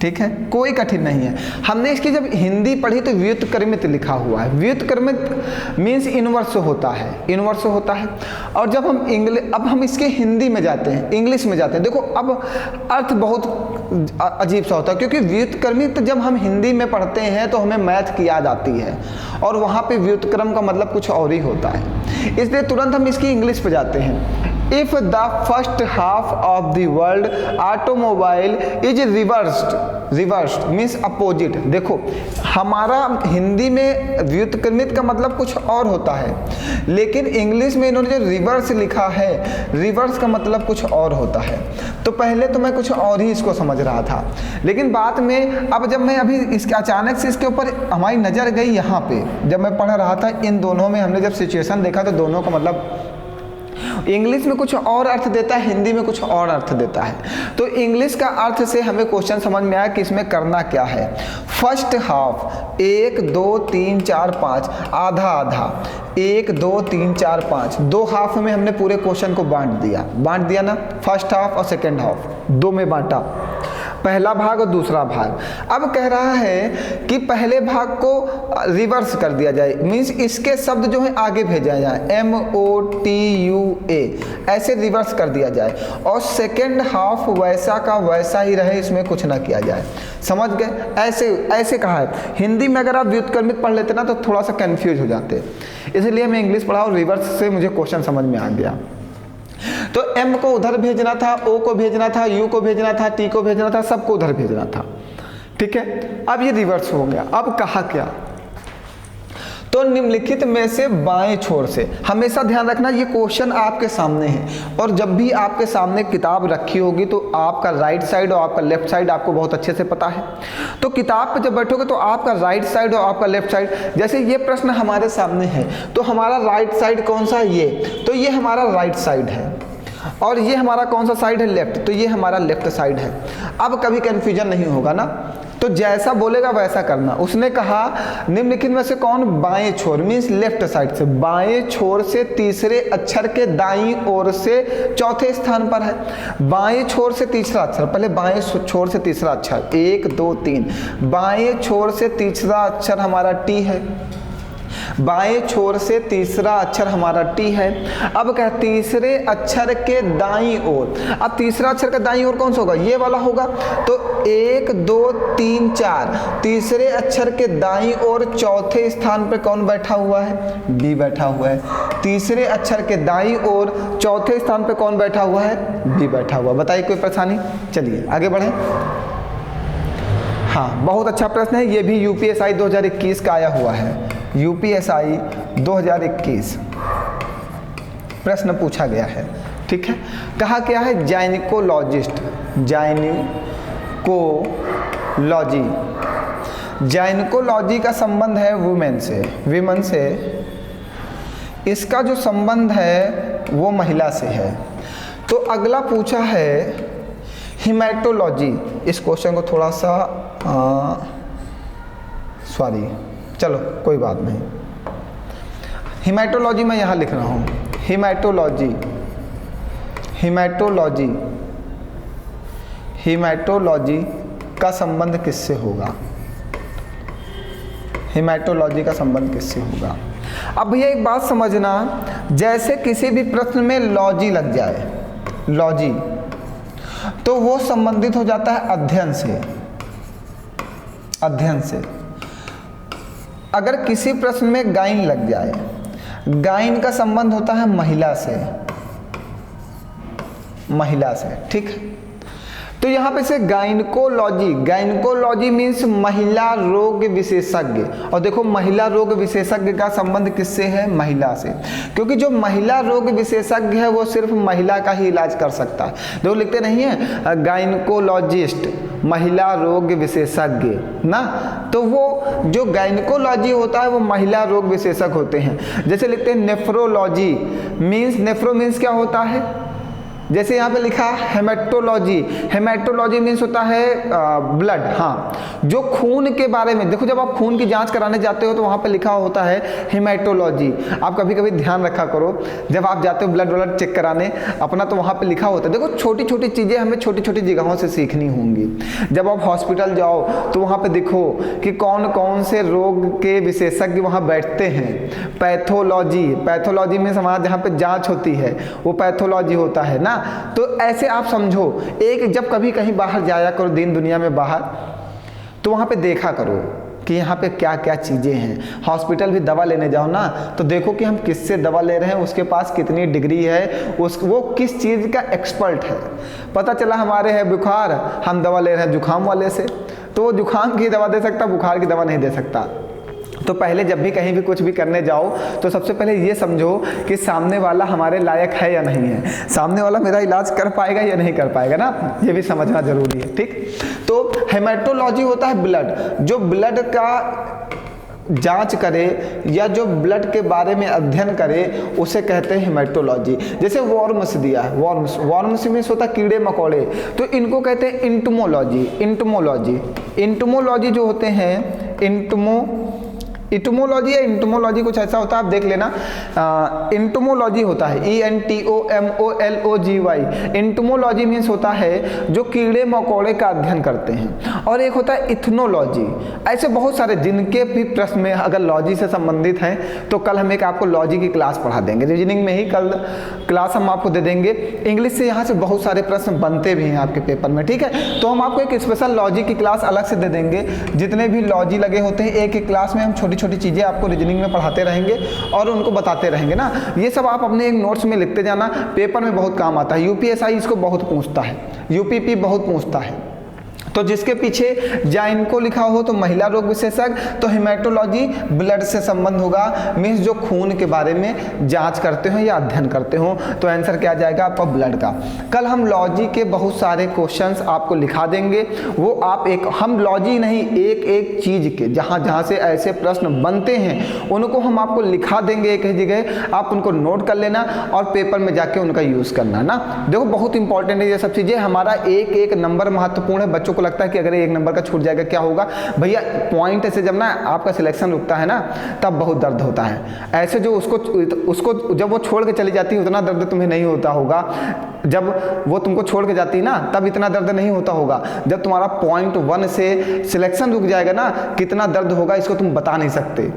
ठीक है, कोई कठिन नहीं है। हमने इसकी जब हिंदी पढ़ी तो व्युत्क्रमित लिखा हुआ है। व्युत्क्रमित मीन्स इनवर्स होता है, इनवर्स होता है। और जब हम अब हम इसके हिंदी में जाते हैं, इंग्लिश में जाते हैं, देखो अब अर्थ बहुत अजीब सा होता है, क्योंकि व्युत्क्रमित जब हम हिंदी में पढ़ते हैं तो हमें मैथ की याद आती है और वहाँ पे व्युत्क्रम का मतलब कुछ और ही होता है, इसलिए तुरंत हम इसकी इंग्लिश पे जाते हैं। If the first half of the word automobile is reversed means opposite। देखो हमारा हिंदी में व्युत्क्रमित का मतलब कुछ और होता है, लेकिन इंग्लिश में इन्होंने जो रिवर्स लिखा है, रिवर्स का मतलब कुछ और होता है। तो पहले तो मैं कुछ और ही इसको समझ रहा था, लेकिन बाद में अब जब मैं अभी इसके अचानक से इसके ऊपर हमारी नज़र गई यहाँ पे, जब मैं पढ़ रहा था इन दोनों में हमने जब सिचुएशन देखा तो दोनों का मतलब इंग्लिश में कुछ और अर्थ देता है, हिंदी में कुछ और अर्थ देता है। तो इंग्लिश का अर्थ से हमें क्वेश्चन समझ में आया कि इसमें करना क्या है। फर्स्ट हाफ 1 2 3 4 5, आधा आधा 1 2 3 4 5, 2 हाफ में हमने पूरे क्वेश्चन को बांट दिया ना, फर्स्ट हाफ और सेकेंड हाफ 2 में बांटा। पहला भाग और दूसरा भाग। अब कह रहा है कि पहले भाग को रिवर्स कर दिया जाए, मीन्स इसके शब्द जो है आगे भेजा जाए, MOTUA ऐसे रिवर्स कर दिया जाए, और सेकेंड हाफ वैसा का वैसा ही रहे, इसमें कुछ ना किया जाए। समझ गए? ऐसे कहा है। हिंदी में अगर आप व्युत्क्रमित पढ़ लेते ना तो थोड़ा सा कंफ्यूज हो जाते, इसलिए मैं इंग्लिश पढ़ा और रिवर्स से मुझे क्वेश्चन समझ में आ गया। तो M को उधर भेजना था, O को भेजना था, U को भेजना था, T को भेजना था, सबको उधर भेजना था। ठीक है, अब ये रिवर्स हो गया। अब कहा क्या? तो निम्नलिखित में से बाएं छोर से, हमेशा ध्यान रखना ये क्वेश्चन आपके सामने है, और जब भी आपके सामने किताब रखी होगी तो आपका राइट साइड और आपका लेफ्ट साइड आपको बहुत अच्छे से पता है। तो किताब पे जब बैठोगे तो आपका राइट साइड और आपका लेफ्ट साइड, जैसे ये प्रश्न हमारे सामने है तो हमारा राइट साइड कौन सा है? ये, तो ये हमारा राइट साइड है, और ये हमारा कौन सा साइड है? लेफ्ट, तो ये हमारा लेफ्ट साइड है। अब कभी कंफ्यूजन नहीं होगा ना, तो जैसा बोलेगा वैसा करना। उसने कहा निम्नलिखित में से कौन बाएं छोर, मीन्स लेफ्ट साइड से, बाएं छोर से तीसरे अक्षर के दाईं ओर से चौथे स्थान पर है। बाएं छोर से तीसरा अक्षर, पहले बाएं छोर से तीसरा अक्षर, 1 2 3, बाएं छोर से तीसरा अक्षर हमारा T है, बाएं छोर से तीसरा अक्षर हमारा T है। अब क्या? तीसरे अक्षर के दाईं ओर, अब तीसरा अक्षर का दाईं ओर कौन सा होगा? ये वाला होगा। तो 1 2 3 4, तीसरे अक्षर के दाईं ओर चौथे स्थान पे कौन बैठा हुआ है? B बैठा हुआ है। तीसरे अक्षर के दाईं ओर चौथे स्थान पे कौन बैठा हुआ है? B बैठा हुआ। बताइए कोई परेशानी? चलिए आगे बढ़े। हाँ, बहुत अच्छा प्रश्न है, ये भी UPSI 2021 का आया हुआ है। UPSI 2021 प्रश्न पूछा गया है। ठीक है, कहा क्या है? जाइनिकोलॉजिस्ट, जाइनिकोलॉजी, जाइनिकोलॉजी का संबंध है वुमेन से, विमन से। इसका जो संबंध है वो महिला से है। तो अगला पूछा है हिमेटोलॉजी। इस क्वेश्चन को थोड़ा सा सॉरी, चलो कोई बात नहीं, हिमेटोलॉजी मैं यहाँ लिख रहा हूँ। हिमेटोलॉजी, हिमेटोलॉजी, हिमेटोलॉजी का संबंध किससे होगा? हिमेटोलॉजी का संबंध किससे होगा? अब भैया एक बात समझना, जैसे किसी भी प्रश्न में लॉजी लग जाए, लॉजी, तो वो संबंधित हो जाता है अध्ययन से, अध्ययन से। अगर किसी प्रश्न में गाइन लग जाए, गाइन का संबंध होता है महिला से, महिला से। ठीक है, तो यहाँ पे से गाइनकोलॉजी, गाइनकोलॉजी मीन्स महिला रोग विशेषज्ञ। और देखो महिला रोग विशेषज्ञ का संबंध किससे है? महिला से, क्योंकि जो महिला रोग विशेषज्ञ है वो सिर्फ महिला का ही इलाज कर सकता है। देखो लिखते नहीं है गाइनकोलॉजिस्ट, महिला रोग विशेषज्ञ ना, तो वो जो गाइनकोलॉजी होता है वो महिला रोग विशेषज्ञ होते हैं। जैसे लिखते हैं नेफ्रोलॉजी, मीन्स नेफ्रो मीन्स क्या होता है? जैसे यहाँ पे लिखा हेमेटोलॉजी, हेमेटोलॉजी मीन्स होता है ब्लड। हाँ, जो खून के बारे में, देखो जब आप खून की जांच कराने जाते हो तो वहाँ पे लिखा होता है हेमेटोलॉजी। आप कभी कभी ध्यान रखा करो, जब आप जाते हो ब्लड चेक कराने अपना, तो वहाँ पे लिखा होता है। देखो छोटी छोटी चीज़ें हमें छोटी छोटी जगहों से सीखनी होंगी। जब आप हॉस्पिटल जाओ तो वहाँ पर देखो कि कौन कौन से रोग के विशेषज्ञ वहाँ बैठते हैं। पैथोलॉजी, पैथोलॉजी में हमारा जहाँ पे जाँच होती है वो पैथोलॉजी होता है ना। तो ऐसे आप समझो, एक जब कभी कहीं बाहर जाया करो, दिन दुनिया में बाहर, तो वहाँ पे देखा करो कि यहाँ पे क्या क्या चीज़ें हैं। हॉस्पिटल भी दवा लेने जाओ ना तो देखो कि हम किससे दवा ले रहे हैं, उसके पास कितनी डिग्री है, वो किस चीज़ का एक्सपर्ट है। पता चला हमारे है बुखार, हम दवा ले रहे हैं जुकाम वाले से, तो वो जुकाम की दवा दे सकता, बुखार की दवा नहीं दे सकता। तो पहले जब भी कहीं भी कुछ भी करने जाओ तो सबसे पहले ये समझो कि सामने वाला हमारे लायक है या नहीं है, सामने वाला मेरा इलाज कर पाएगा या नहीं कर पाएगा ना, ये भी समझना जरूरी है। ठीक, तो हेमेटोलॉजी होता है ब्लड, जो ब्लड का जांच करे या जो ब्लड के बारे में अध्ययन करे उसे कहते हैं हेमेटोलॉजी। जैसे वॉर्म्स दिया है, वॉर्म्स मीन्स होता है कीड़े मकोड़े, तो इनको कहते हैं इंटमोलॉजी। इंटमोलॉजी जो होते हैं इटमोलॉजी या इंटमोलॉजी कुछ ऐसा होता है, आप देख लेना। इंटमोलॉजी होता है ENTOMOLOGY। इंटमोलॉजी मीन्स होता है जो कीड़े मकोड़े का अध्ययन करते हैं, और एक होता है इथनोलॉजी। ऐसे बहुत सारे जिनके भी प्रश्न में अगर लॉजी से संबंधित हैं तो कल हम एक आपको लॉजी की क्लास पढ़ा देंगे, रीजनिंग में ही कल क्लास हम आपको दे देंगे। इंग्लिश से यहाँ से बहुत सारे प्रश्न बनते भी हैं आपके पेपर में, ठीक है। तो हम आपको एक स्पेशल लॉजी की क्लास अलग से दे देंगे। जितने भी लॉजी लगे होते हैं एक क्लास में हम छोटी छोटी चीज़ें आपको रीजनिंग में पढ़ाते रहेंगे और उनको बताते रहेंगे ना। ये सब आप अपने एक नोट्स में लिखते जाना, पेपर में बहुत काम आता है। यूपीएसआई इसको बहुत पूछता है, यूपीपी बहुत पूछता है। तो जिसके पीछे जाइनको लिखा हो तो महिला रोग विशेषज्ञ, तो हेमेटोलॉजी ब्लड से संबंध होगा, मीन्स जो खून के बारे में जांच करते हो या अध्ययन करते हो। तो आंसर क्या आ जाएगा आपका ब्लड का। कल हम लॉजी के बहुत सारे क्वेश्चंस आपको लिखा देंगे, वो आप हम लॉजी नहीं एक एक चीज के जहां जहां से ऐसे प्रश्न बनते हैं उनको हम आपको लिखा देंगे एक ही जगह, आप उनको नोट कर लेना और पेपर में जाके उनका यूज करना ना। देखो बहुत इंपॉर्टेंट है ये सब चीजें, हमारा एक एक नंबर महत्वपूर्ण है। बच्चों को लगता है कि अगर एक नंबर का छूट जाएगा क्या होगा, भैया पॉइंट से जब ना आपका सिलेक्शन रुकता है ना तब बहुत दर्द होता है। ऐसे जो उसको जब वो छोड़ के चली जाती है उतना दर्द तुम्हें नहीं होता होगा, जब वो तुमको छोड़ के जाती है ना तब इतना दर्द नहीं होता होगा। जब तुम्हारा पॉइंट 1 से सिलेक्शन रुक जाएगा ना कितना दर्द होगा इसको तुम बता नहीं सकते।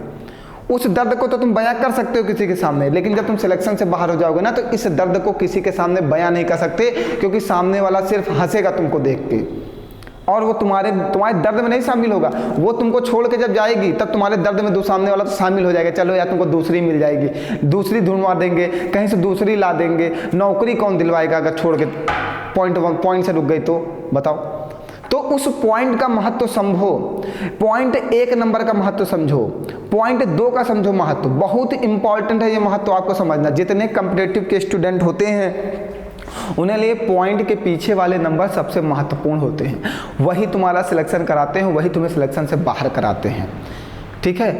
उस दर्द को तो तुम बयां कर सकते हो किसी के सामने, लेकिन जब तुम सिलेक्शन से बाहर हो जाओगे ना तो इस दर्द को किसी के सामने बयां नहीं कर सकते, क्योंकि सामने वाला सिर्फ हंसेगा तुमको देख के और वो तुम्हारे दर्द में नहीं शामिल होगा। वो तुमको छोड़ के जब जाएगी तब तुम्हारे दर्द में सामने वाला तो शामिल हो जाएगा, चलो यार तुमको दूसरी मिल जाएगी, दूसरी ढूंढवा देंगे, कहीं से दूसरी ला देंगे। नौकरी कौन दिलवाएगा अगर छोड़ के पॉइंट से रुक गई तो बताओ। तो उस पॉइंट का महत्व समझो, पॉइंट 1 नंबर का महत्व समझो, पॉइंट 2 का समझो महत्व। बहुत इंपॉर्टेंट है ये महत्व आपको समझना। जितने कॉम्पिटिटिव के स्टूडेंट होते हैं उन्हें लिए पॉइंट के पीछे वाले नंबर सबसे महत्वपूर्ण होते हैं, वही तुम्हारा सिलेक्शन कराते हैं, वही तुम्हें सिलेक्शन से बाहर कराते हैं, ठीक है।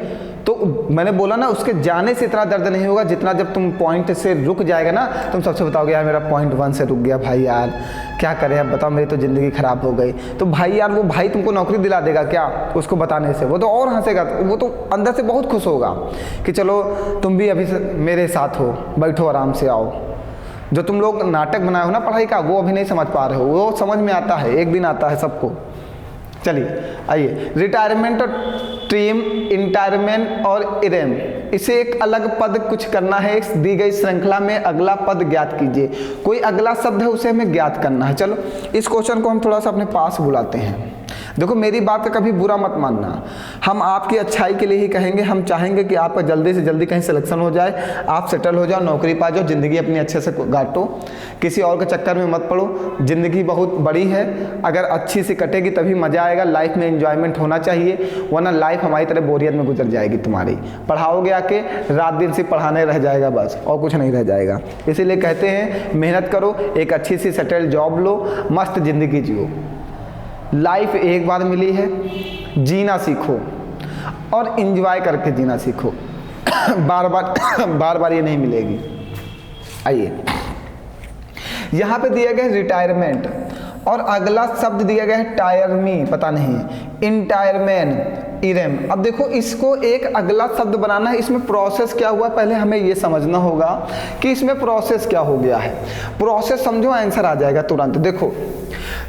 तो मैंने बोला ना उसके जाने से इतना दर्द नहीं होगा जितना जब तुम पॉइंट से रुक जाएगा ना तुम सबसे बताओगे यार मेरा पॉइंट 1 से रुक गया भाई, यार क्या करें अब बताओ, मेरी तो ज़िंदगी ख़राब हो गई। तो भाई यार वो भाई तुमको नौकरी दिला देगा क्या उसको बताने से? वो तो और हंसेगा, वो तो अंदर से बहुत खुश होगा कि चलो तुम भी अभी मेरे साथ हो, बैठो आराम से आओ। जो तुम लोग नाटक बनाए हो ना पढ़ाई का वो अभी नहीं समझ पा रहे हो, वो समझ में आता है, एक दिन आता है सबको। चलिए आइए, रिटायरमेंट और ट्रीम, इंटायरमेंट और इरेम, इसे एक अलग पद कुछ करना है। दी गई श्रृंखला में अगला पद ज्ञात कीजिए। कोई अगला शब्द है उसे हमें ज्ञात करना है। चलो इस क्वेश्चन को हम थोड़ा सा अपने पास बुलाते हैं। देखो मेरी बात का कभी बुरा मत मानना, हम आपकी अच्छाई के लिए ही कहेंगे। हम चाहेंगे कि आपका जल्दी से जल्दी कहीं सिलेक्शन हो जाए, आप सेटल हो जाओ, नौकरी पा जाओ, ज़िंदगी अपनी अच्छे से काटो, किसी और के चक्कर में मत पड़ो। ज़िंदगी बहुत बड़ी है, अगर अच्छी से कटेगी तभी मज़ा आएगा। लाइफ में एंजॉयमेंट होना चाहिए, वरना लाइफ हमारी तरह बोरियत में गुजर जाएगी तुम्हारी। पढ़ाओगे आके रात दिन से पढ़ाने रह जाएगा बस, और कुछ नहीं रह जाएगा। इसीलिए कहते हैं मेहनत करो, एक अच्छी सी सेटल जॉब लो, मस्त ज़िंदगी जियो। लाइफ एक बार मिली है, जीना सीखो और एंजॉय करके जीना सीखो। बार बार ये नहीं मिलेगी। आइए यहाँ पे दिया गया है रिटायरमेंट और अगला शब्द दिया गया है टायरमी, पता नहीं, इंटायरमेंट, इरेम। अब देखो इसको एक अगला शब्द बनाना है, इसमें प्रोसेस क्या हुआ पहले हमें ये समझना होगा कि इसमें प्रोसेस क्या हो गया है। प्रोसेस समझो आंसर आ जाएगा तुरंत। देखो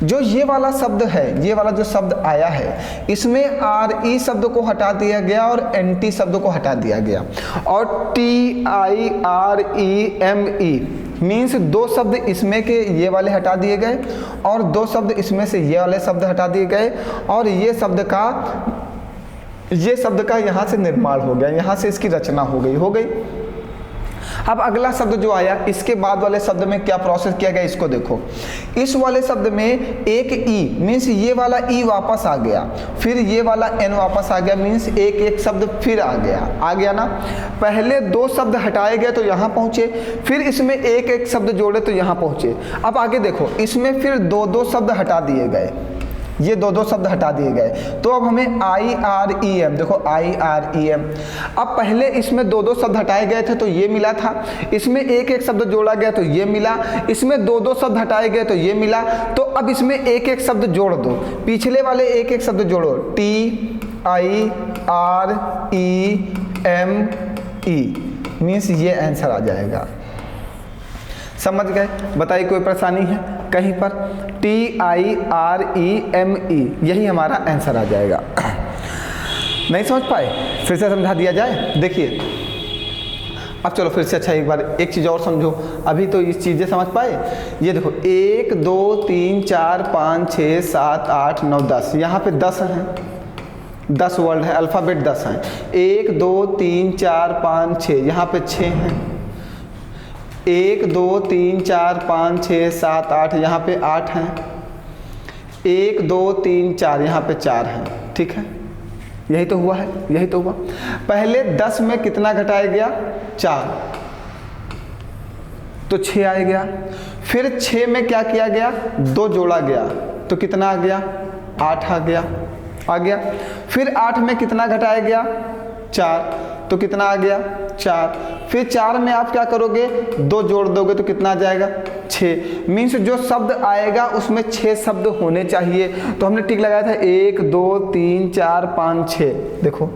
जो ये वाला शब्द है, ये वाला जो शब्द आया है इसमें RE शब्द को हटा दिया गया और NT शब्द को हटा दिया गया और TIREME मीन्स 2 शब्द इसमें के ये वाले हटा दिए गए और 2 शब्द इसमें से ये वाले शब्द हटा दिए गए और ये शब्द का यहाँ से निर्माण हो गया, यहाँ से इसकी रचना हो गई। अब अगला शब्द जो आया इसके बाद वाले शब्द में क्या प्रोसेस किया गया इसको देखो। इस वाले शब्द में एक ई मीन्स ये वाला ई वापस आ गया, फिर ये वाला एन वापस आ गया, मीन्स एक शब्द फिर आ गया ना। पहले 2 शब्द हटाए गए तो यहाँ पहुँचे, फिर इसमें एक शब्द जोड़े तो यहाँ पहुँचे। अब आगे देखो इसमें फिर 2 शब्द हटा दिए गए, ये 2 शब्द हटा दिए गए, तो अब हमें IREM, देखो IREM। अब पहले इसमें 2 शब्द हटाए गए थे तो ये मिला था, इसमें एक शब्द जोड़ा गया तो ये मिला, इसमें 2 शब्द हटाए गए तो ये मिला। तो अब इसमें एक शब्द जोड़ दो, पिछले वाले एक शब्द जोड़ो, TIREM मीन्स ये आंसर आ जाएगा। समझ गए? बताइए कोई परेशानी है कहीं पर? TIREME यही हमारा आंसर आ जाएगा। नहीं समझ पाए? फिर से समझा दिया जाए। देखिए अब चलो फिर से अच्छा एक बार एक चीज़ और समझो। अभी तो इस चीज़ें समझ पाए। ये देखो 1 2 3 4 5 6 7 8 9 10, यहाँ पे 10 हैं, 10 वर्ड है, अल्फ़ाबेट 10 हैं। 1 2 3 4 5 6, यहाँ पे 6 हैं। 1 2 3 4 5 6 7 8, यहाँ पे 8 हैं। 1 2 3 4, यहाँ पे 4 हैं। ठीक है, यही तो हुआ है, यही तो हुआ। पहले 10 में कितना घटाया गया? 4, तो 6 आ गया। फिर 6 में क्या किया गया? 2 जोड़ा गया, तो कितना आ गया? 8 आ गया, आ गया। फिर 8 में कितना घटाया गया? 4, तो कितना आ गया? 4। फिर 4 में आप क्या करोगे? 2 जोड़ दोगे तो कितना आ जाएगा? 6। मीन्स जो शब्द आएगा उसमें 6 शब्द होने चाहिए। तो हमने टिक लगाया था 1 2 3 4 5 6। देखो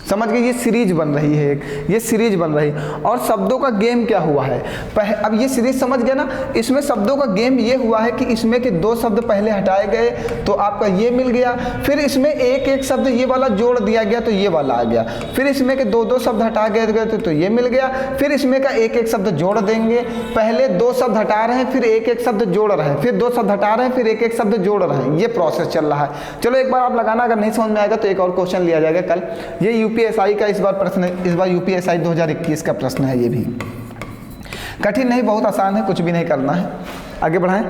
समझ गए? ये सीरीज बन रही है, एक ये सीरीज बन रही है। और शब्दों का गेम क्या हुआ है? अब ये सीरीज समझ गए ना? इसमें शब्दों का गेम ये हुआ है कि इसमें के 2 शब्द पहले हटाए गए तो आपका ये मिल गया। फिर इसमें एक एक शब्द ये वाला जोड़ दिया गया तो ये वाला आ गया। फिर इसमें के 2 शब्द हटा गए तो ये मिल गया। फिर इसमें का एक एक शब्द जोड़ देंगे। पहले 2 शब्द हटा रहे हैं, फिर एक एक शब्द जोड़ रहे हैं, फिर 2 शब्द हटा रहे हैं, फिर एक एक शब्द जोड़ रहे हैं। ये प्रोसेस चल रहा है। चलो एक बार आप लगाना, अगर नहीं समझ में आएगा तो एक और क्वेश्चन लिया जाएगा कल। ये यूपीएसआई का इस बार प्रश्न है, इस बार यूपीएसआई 2021 का प्रश्न है। ये भी कठिन नहीं, बहुत आसान है, कुछ भी नहीं करना है। आगे बढ़ाएं।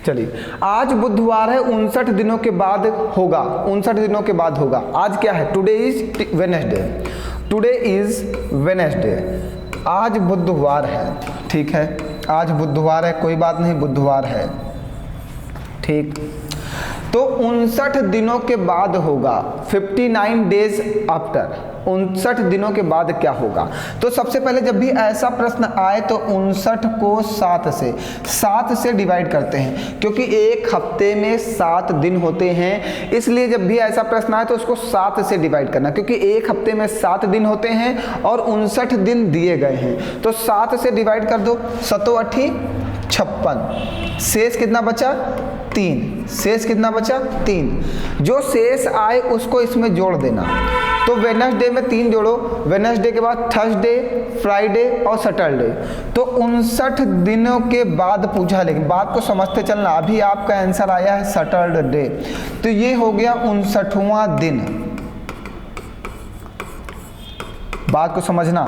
चलिए, आज बुधवार है, 59 दिनों के बाद होगा, 59 दिनों के बाद होगा। आज क्या है? Today is Wednesday, today is Wednesday. आज बुधवार है, ठीक है, आज बुधवार है, कोई बात नहीं, बुधवार है, ठीक। तो 59 दिनों के बाद होगा, 59 डेज आफ्टर, 59 दिनों के बाद क्या होगा? तो सबसे पहले जब भी ऐसा प्रश्न आए तो 59 को 7 से डिवाइड करते हैं, क्योंकि एक हफ्ते में 7 दिन होते हैं। इसलिए जब भी ऐसा प्रश्न आए तो उसको 7 से डिवाइड करना, क्योंकि एक हफ्ते में 7 दिन होते हैं और 59 दिन दिए गए हैं। तो 7 से डिवाइड कर दो, 7 8 56, शेष कितना बचा? 3। शेष कितना बचा? 3। जो शेष आए उसको इसमें जोड़ देना। तो वेडनेसडे में 3 जोड़ो, वेडनेसडे के बाद थर्सडे, फ्राइडे और सैटरडे। तो 59 दिनों के बाद पूछा, लेकिन बात को समझते चलना। अभी आपका आंसर आया है सैटरडे, तो ये हो गया 59वां दिन। बात को समझना।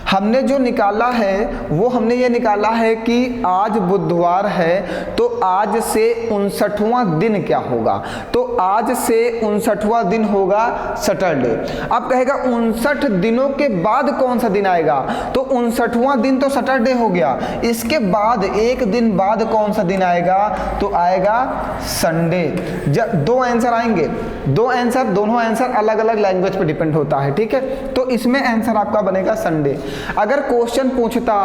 हमने जो निकाला है वो हमने ये निकाला है कि आज बुधवार है, तो आज से 59वां दिन क्या होगा? तो आज से 59वां दिन होगा सैटरडे। अब कहेगा 59 दिनों के बाद कौन सा दिन आएगा? तो 59वां दिन तो सैटरडे हो गया, इसके बाद एक दिन बाद कौन सा दिन आएगा? तो आएगा संडे। जब 2 आंसर आएंगे, 2 आंसर, दोनों आंसर अलग अलग लैंग्वेज पे डिपेंड होता है, ठीक है। तो इसमें आंसर आपका बनेगा संडे। अगर क्वेश्चन पूछता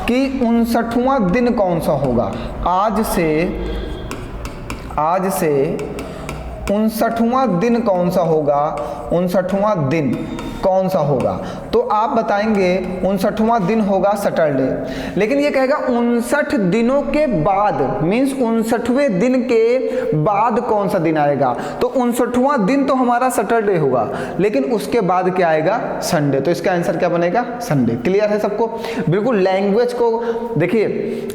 कि 59वां दिन कौन सा होगा, आज से 59वां दिन कौन सा होगा, 59वां दिन कौन सा होगा? तो आप बताएंगे 59वां दिन होगा सैटरडे। लेकिन ये कहेगा 59 दिनों के बाद, मीन्स 59वें दिन के बाद कौन सा दिन आएगा? तो 59वां दिन तो हमारा सैटरडे होगा, लेकिन उसके बाद क्या आएगा? संडे। तो इसका आंसर क्या बनेगा? संडे। क्लियर है सबको? बिल्कुल। लैंग्वेज को देखिए,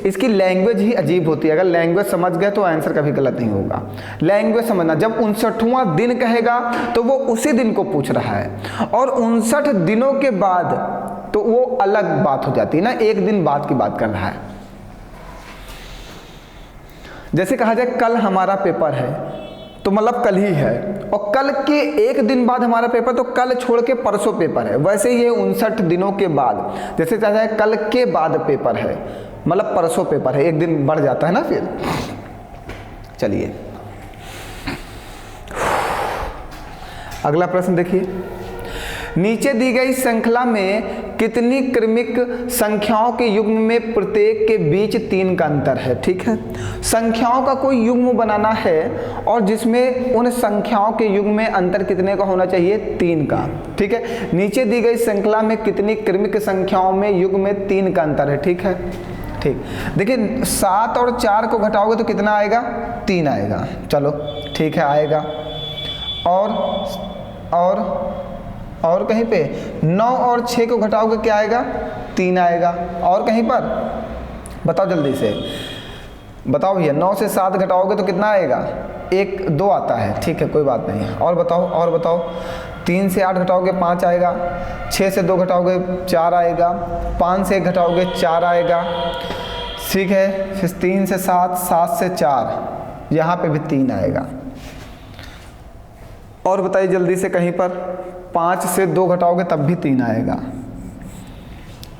इसकी लैंग्वेज ही अजीब होती है। अगर लैंग्वेज समझ गए तो आंसर कभी गलत नहीं होगा। लैंग्वेज समझना, जब 59वां दिन कहेगा तो वो उसी दिन को पूछ रहा है, और 59 दिनों के बाद तो वो अलग बात हो जाती है ना, एक दिन बाद की बात कर रहा है। जैसे कहा जाए कल हमारा पेपर है, तो मतलब कल ही है, और कल के एक दिन बाद हमारा पेपर, तो कल छोड़ के परसों पेपर है। वैसे ही ये 59 दिनों के बाद, जैसे कहा जाए कल के बाद पेपर है, मतलब परसों पेपर है, एक दिन बढ़ जाता है ना फिर। चलिए अगला प्रश्न देखिए। नीचे दी गई श्रृंखला में कितनी क्रमिक संख्याओं के युग्म में प्रत्येक के बीच 3 का अंतर है। ठीक है, संख्याओं का कोई युग्म बनाना है और जिसमें उन संख्याओं के युग्म में अंतर कितने का होना चाहिए, 3 का। ठीक है, नीचे दी गई श्रृंखला में कितनी क्रमिक संख्याओं में युग्म में 3 का अंतर है। ठीक है, ठीक, देखिए 7 और 4 को घटाओगे तो कितना आएगा, 3 आएगा। चलो ठीक है, आएगा। और कहीं पे 9 और 6 को घटाओगे क्या आएगा, 3 आएगा। और कहीं पर बताओ जल्दी से, बताओ भैया, 9 से 7 घटाओगे तो कितना आएगा, 1 2 आता है। ठीक है, कोई बात नहीं है। और बताओ 3 से 8 घटाओगे 5 आएगा, 6 से 2 घटाओगे 4 आएगा, 5 से 1 घटाओगे 4 आएगा। ठीक है, फिर 3 से 7, 7 से 4, यहाँ पे भी 3 आएगा। और बताइए जल्दी से कहीं पर 5 से 2 घटाओगे तब भी 3 आएगा।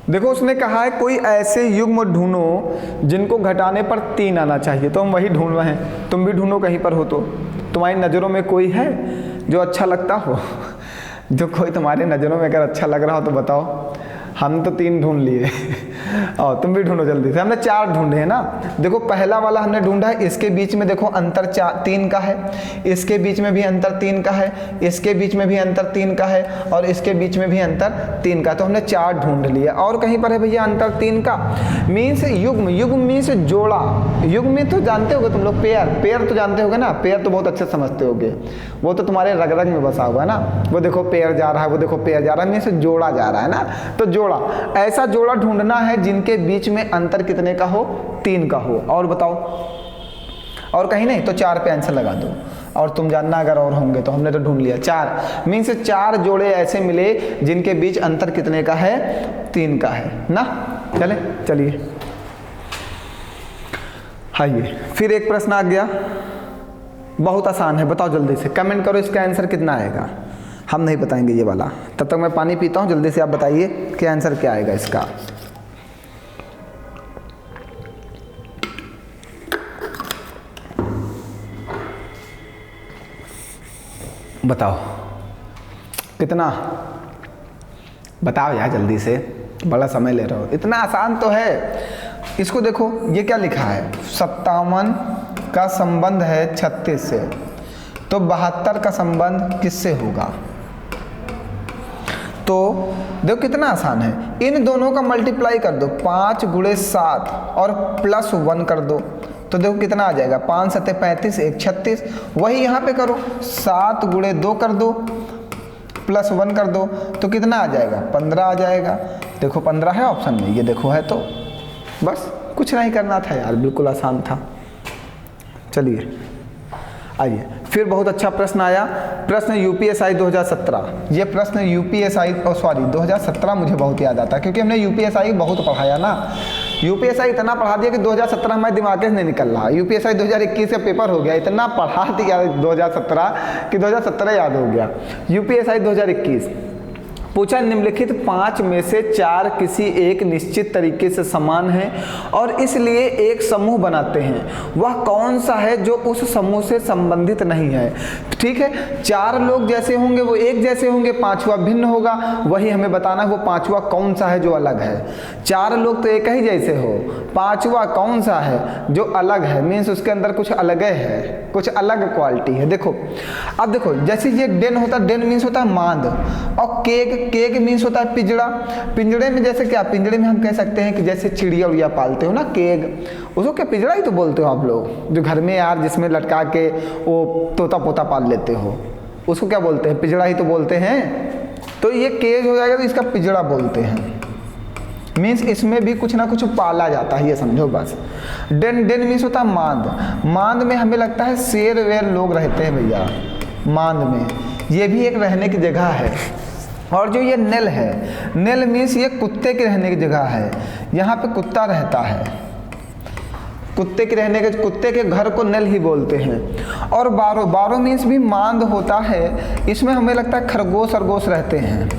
देखो उसने कहा है कोई ऐसे युग्म ढूंढो जिनको घटाने पर 3 आना चाहिए, तो हम वही ढूंढ रहे हैं। तुम भी ढूंढो कहीं पर हो तो। तुम्हारी नज़रों में कोई है जो अच्छा लगता हो? जो कोई तुम्हारे नज़रों में अगर अच्छा लग रहा हो तो बताओ। हम तो 3 ढूंढ लिए और तुम भी ढूंढो जल्दी से। हमने 4 ढूंढे हैं ना। देखो पहला वाला हमने ढूंढा है, इसके बीच में देखो अंतर 3 का है, इसके बीच में भी अंतर 3 का है, इसके बीच में भी अंतर 3 का है, और इसके बीच में भी अंतर 3 का। तो हमने 4 ढूंढ लिया। और कहीं पर है भैया अंतर 3 का, मीन्स युग्म। युग्म मीन्स जोड़ा। युग्म में तो जानते होगे तुम लोग, पेयर तो जानते होगे ना, पेयर तो बहुत अच्छे समझते होगे, वो तो तुम्हारे रग रग में बसा हुआ है ना। वो देखो पेयर जा रहा है, वो देखो पेयर जा रहा है, मीन्स जोड़ा जा रहा है ना। तो जोड़ा, ऐसा जोड़ा ढूंढना है जिनके बीच में अंतर कितने का हो, 3 का हो। और बताओ, और कहीं नहीं तो 4 पे आंसर लगा दो। और तुम जानना अगर और होंगे तो, हमने तो ढूंढ लिया 4, मीन्स 4 जोड़े ऐसे मिले जिनके बीच अंतर कितने का है, 3 का है ना। चलिए आइए, फिर एक प्रश्न आ गया, बहुत आसान है, बताओ जल्दी से, कमेंट करो इसका आंसर कितना आएगा। हम नहीं बताएंगे ये वाला, तब तक मैं पानी पीता हूँ। जल्दी से आप बताइए क्या आंसर क्या आएगा इसका। बताओ कितना, बताओ यार जल्दी से, बड़ा समय ले रहे हो। इतना आसान तो है। इसको देखो, ये क्या लिखा है, 57 का संबंध है 36 से, तो 72 का संबंध किससे होगा? तो देखो कितना आसान है, इन दोनों का मल्टीप्लाई कर दो, 5 × 7 और +1 कर दो, तो देखो कितना आ जाएगा, 5 × 7 = 35, 1 36। वही यहाँ पे करो, 7 × 2 कर दो, +1 कर दो, तो कितना आ जाएगा, 15 आ जाएगा। देखो 15 है ऑप्शन में, ये देखो है, तो बस कुछ नहीं करना था यार, बिल्कुल आसान था। चलिए आइए, फिर बहुत अच्छा प्रश्न आया, प्रश्न यूपीएसआई 2017। ये प्रश्न यूपीएसआई 2017 मुझे बहुत याद आता है, क्योंकि हमने यूपीएसआई बहुत पढ़ाया ना। यूपीएसआई इतना पढ़ा दिया कि 2017 हमारे दिमाग से नहीं निकल रहा। यूपीएसआई 2021 का पेपर हो गया, इतना पढ़ा दिया 2017 कि 2017 याद हो गया। यूपीएसआई 2021 पूछा, निम्नलिखित 5 में से 4 किसी एक निश्चित तरीके से समान हैं और इसलिए एक समूह बनाते हैं, वह कौन सा है जो उस समूह से संबंधित नहीं है? ठीक है, 4 लोग जैसे होंगे वो एक जैसे होंगे, 5वां भिन्न होगा, वही हमें बताना है वो 5वां कौन सा है जो अलग है। 4 लोग तो एक ही जैसे हो, 5वां कौन सा है जो अलग है, मीन्स उसके अंदर कुछ अलग है, कुछ अलग क्वालिटी है। देखो अब देखो, जैसे ये डेन होता है, डेन मीन्स होता है मांद, और केक मीन्स होता है पिंजड़ा। पिंजड़े में जैसे क्या, पिंजड़े में हम कह सकते हैं कि जैसे चिड़िया उड़िया पालते हो ना, केक, उसको क्या पिंजड़ा ही तो बोलते हो आप लोग, जो घर में यार जिसमें लटका के वो तोता पोता पाल लेते हो, उसको क्या बोलते हैं, पिंजड़ा ही तो बोलते हैं। तो ये केज हो जाएगा तो इसका पिंजड़ा बोलते हैं, मीन्स इसमें भी कुछ ना कुछ पाला जाता है, ये समझो बस। डेन मीन्स होता है मांद। मांद में हमें लगता है शेर वेर लोग रहते हैं भैया, मांद में ये भी एक रहने की जगह है। और जो ये नेल है, नेल मीन्स ये कुत्ते के रहने की जगह है, यहाँ पे कुत्ता रहता है, कुत्ते के घर को नेल ही बोलते हैं। और बारो मीन्स भी मांद होता है, इसमें हमें लगता है खरगोश रहते हैं,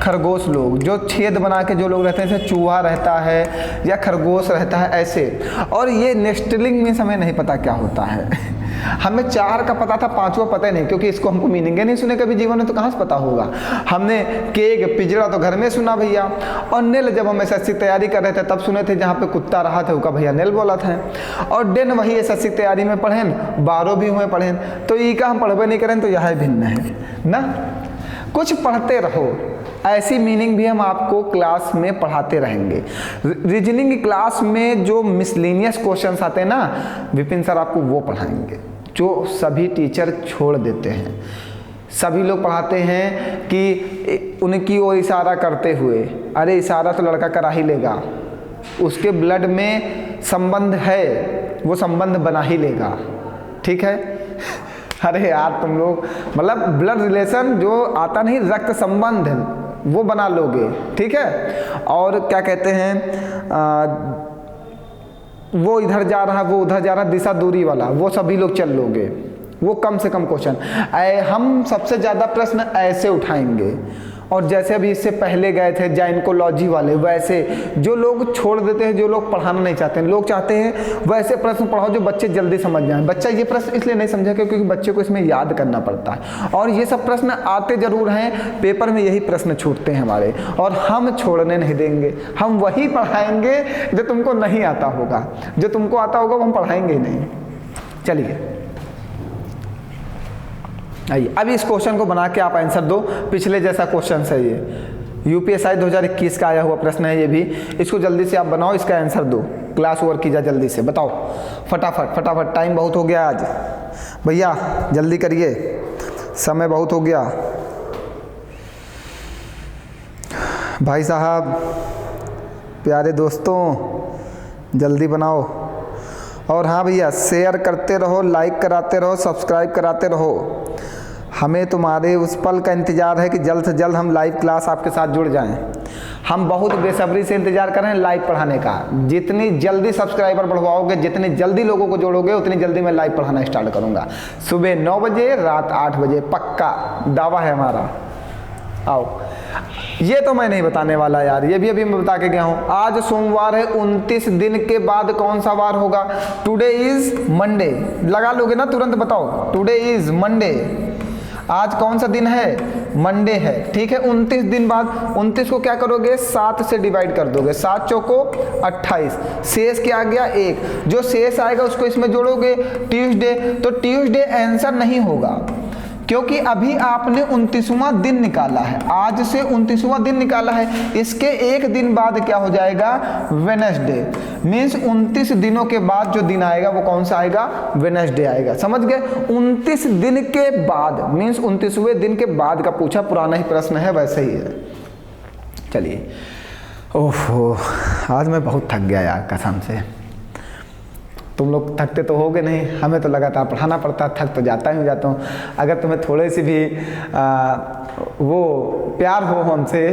खरगोश लोग जो छेद बना के जो लोग रहते हैं, जैसे चूहा रहता है या खरगोश रहता है ऐसे। और ये नेस्टलिंग मीन्स हमें नहीं पता क्या होता है, हमें 4 का पता था, 5वां पता ही नहीं, क्योंकि इसको हमको मीनिंग ही नहीं सुने कभी जीवन में, तो कहाँ से पता होगा। हमने केक पिजड़ा तो घर में सुना भैया, और नेल जब हम एसएससी तैयारी कर रहे थे तब सुने थे, जहाँ पे कुत्ता रहा था उसका भैया नेल बोला था। और डेन वही एसएससी तैयारी में पढ़ें, 12 भी हुए पढ़ें, तो ई का हम पढ़वे नहीं करें, तो यह भिन्न है ना। कुछ पढ़ते रहो, ऐसी मीनिंग भी हम आपको क्लास में पढ़ाते रहेंगे। रीजनिंग की क्लास में जो मिसलेनियस क्वेश्चंस आते हैं ना, विपिन सर आपको वो पढ़ाएंगे, जो सभी टीचर छोड़ देते हैं। सभी लोग पढ़ाते हैं कि उनकी ओर इशारा करते हुए, अरे इशारा तो लड़का करा ही लेगा, उसके ब्लड में संबंध है, वो संबंध बना ही लेगा, ठीक है। अरे यार तुम लोग मतलब ब्लड रिलेशन जो आता नहीं, रक्त संबंध वो बना लोगे, ठीक है। और क्या कहते हैं, वो इधर जा रहा, वो उधर जा रहा, दिशा दूरी वाला, वो सभी लोग चल लोगे, वो कम से कम क्वेश्चन। हम सबसे ज़्यादा प्रश्न ऐसे उठाएंगे, और जैसे अभी इससे पहले गए थे जाइनकोलॉजी वाले, वैसे जो लोग छोड़ देते हैं, जो लोग पढ़ाना नहीं चाहते हैं, लोग चाहते हैं वैसे प्रश्न पढ़ाओ जो बच्चे जल्दी समझ जाएं। बच्चा ये प्रश्न इसलिए नहीं समझा क्योंकि बच्चे को इसमें याद करना पड़ता है, और ये सब प्रश्न आते जरूर हैं, पेपर में यही प्रश्न छूटते हैं हमारे, और हम छोड़ने नहीं देंगे। हम वही पढ़ाएंगे जो तुमको नहीं आता होगा, जो तुमको आता होगा वो हम पढ़ाएंगे ही नहीं। चलिए आइए, अब इस क्वेश्चन को बना के आप आंसर दो। पिछले जैसा क्वेश्चन है ये, यूपीएससी 2021 का आया हुआ प्रश्न है ये भी। इसको जल्दी से आप बनाओ, इसका आंसर दो, क्लास ओवर कीजिए जल्दी से, बताओ फटाफट फटाफट, टाइम बहुत हो गया आज भैया, जल्दी करिए, समय बहुत हो गया भाई साहब, प्यारे दोस्तों जल्दी बनाओ। और हाँ भैया, शेयर करते रहो, लाइक कराते रहो, सब्सक्राइब कराते रहो। हमें तुम्हारे उस पल का इंतज़ार है कि जल्द से जल्द हम लाइव क्लास आपके साथ जुड़ जाएं। हम बहुत बेसब्री से इंतज़ार कर रहे हैं लाइव पढ़ाने का। जितनी जल्दी सब्सक्राइबर बढ़वाओगे, जितनी जल्दी लोगों को जोड़ोगे, उतनी जल्दी मैं लाइव पढ़ाना स्टार्ट करूँगा। सुबह 9 बजे, रात 8 बजे, पक्का दावा है हमारा। आओ, ये तो मैं नहीं बताने वाला यार, ये भी अभी मैं बता के गया हूँ। आज सोमवार है, 29 दिन के बाद कौन सा वार होगा? टुडे इज मंडे, लगा लोगे ना तुरंत, बताओ। टुडे इज मंडे, आज कौन सा दिन है? मंडे है, ठीक है। 29 दिन बाद 29 को क्या करोगे? 7 से डिवाइड कर दोगे, 7 चौको 28, शेष क्या आ गया? 1। जो शेष आएगा उसको इसमें जोड़ोगे, ट्यूसडे। तो ट्यूसडे आंसर नहीं होगा, क्योंकि अभी आपने 29वां दिन निकाला है, आज से 29वां दिन निकाला है। इसके एक दिन बाद क्या हो जाएगा? वेडनेसडे। मीन्स 29 दिनों के बाद जो दिन आएगा वो कौन सा आएगा? वेडनेसडे आएगा। समझ गए? 29 दिन के बाद मीन्स 29वें दिन के बाद का पूछा, पुराना ही प्रश्न है, वैसे ही है। चलिए, ओहो आज मैं बहुत थक गया यार कसम से। तुम लोग थकते तो होगे नहीं, हमें तो लगातार पढ़ाना पड़ता है, थक तो जाता ही जाता हूँ। अगर तुम्हें थोड़े से भी वो प्यार हो हमसे,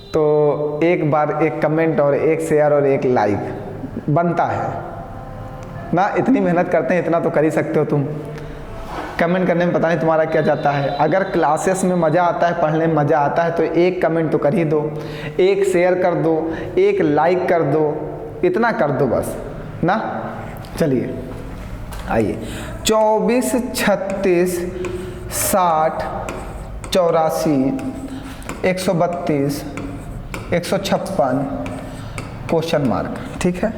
तो एक बार एक कमेंट और एक शेयर और एक लाइक बनता है ना। इतनी मेहनत करते हैं, इतना तो कर ही सकते हो तुम। कमेंट करने में पता नहीं तुम्हारा क्या जाता है। अगर क्लासेस में मज़ा आता है, पढ़ने में मज़ा आता है, तो एक कमेंट तो कर ही दो, एक शेयर कर दो, एक लाइक कर दो, इतना कर दो बस ना। चलिए आइए, 24, 36, 60, 84, 132, 156 क्वेश्चन मार्क, ठीक है।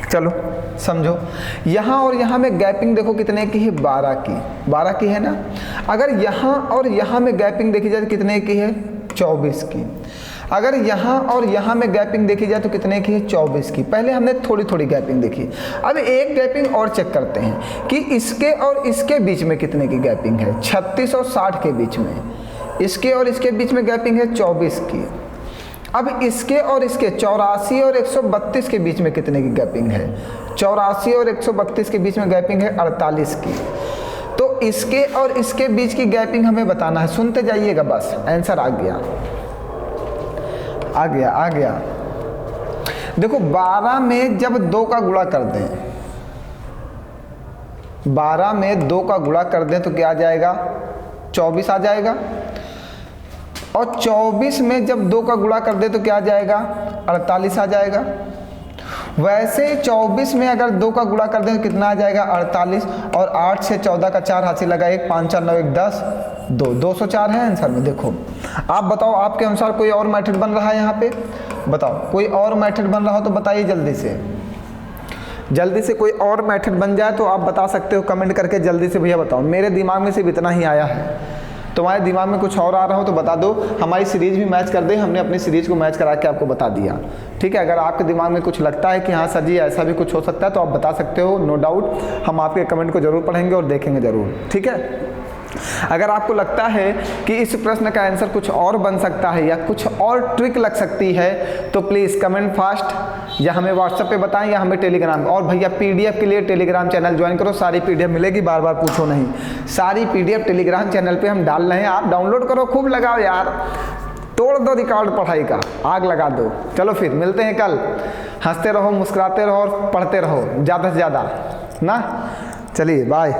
चलो समझो, यहाँ और यहाँ में गैपिंग देखो कितने की है? 12 की, 12 की है ना। अगर यहाँ और यहाँ में गैपिंग देखी जाए तो कितने की है? 24 की। अगर यहाँ और यहाँ में गैपिंग देखी जाए तो कितने की है? 24 की। पहले हमने थोड़ी थोड़ी गैपिंग देखी, अब एक गैपिंग और चेक करते हैं कि इसके और इसके बीच में कितने की गैपिंग है। 36 और 60 के बीच में, इसके और इसके बीच में गैपिंग है 24 की। अब इसके और इसके 84 और 132 के बीच में कितने की गैपिंग है? 84 और 132 के बीच में गैपिंग है 48 की। तो इसके और इसके बीच की गैपिंग हमें बताना है। सुनते जाइएगा बस, आंसर आ गया आ गया आ गया। देखो 12 में जब 2 का गुणा कर दें, 12 में 2 का गुणा कर दें तो क्या आ जाएगा? 24 आ जाएगा। और 24 में जब 2 का गुणा कर दे तो क्या आ जाएगा? 48 आ जाएगा। वैसे 24 में अगर 2 का गुणा कर दें कितना आ जाएगा 48, और 8 से 14 का 4 हासिल लगा, 1 5 4 9 1 10 2 204 है आंसर में। देखो आप बताओ आपके अनुसार कोई और मेथड बन रहा है यहाँ पे, बताओ कोई और मेथड बन रहा हो तो बताइए जल्दी से, जल्दी से कोई और मेथड बन जाए तो आप बता सकते हो कमेंट करके जल्दी से, भैया बताओ। मेरे दिमाग में सिर्फ इतना ही आया है, तुम्हारे दिमाग में कुछ और आ रहा हो तो बता दो, हमारी सीरीज भी मैच कर दे, हमने अपनी सीरीज को मैच करा के आपको बता दिया, ठीक है। अगर आपके दिमाग में कुछ लगता है कि हाँ सर जी ऐसा भी कुछ हो सकता है तो आप बता सकते हो, नो डाउट हम आपके कमेंट को जरूर पढ़ेंगे और देखेंगे ज़रूर, ठीक है। अगर आपको लगता है कि इस प्रश्न का आंसर कुछ और बन सकता है या कुछ और ट्रिक लग सकती है तो प्लीज़ कमेंट फास्ट, या हमें व्हाट्सएप पे बताएं या हमें टेलीग्राम, और भैया पीडीएफ के लिए टेलीग्राम चैनल ज्वाइन करो, सारी पीडीएफ मिलेगी, बार बार पूछो नहीं, सारी पीडीएफ टेलीग्राम चैनल पे हम डाल रहे हैं, आप डाउनलोड करो, खूब लगाओ यार, तोड़ दो रिकॉर्ड पढ़ाई का, आग लगा दो। चलो फिर मिलते हैं कल, हंसते रहो, मुस्कुराते रहो और पढ़ते रहो ज़्यादा से ज़्यादा ना। चलिए बाय।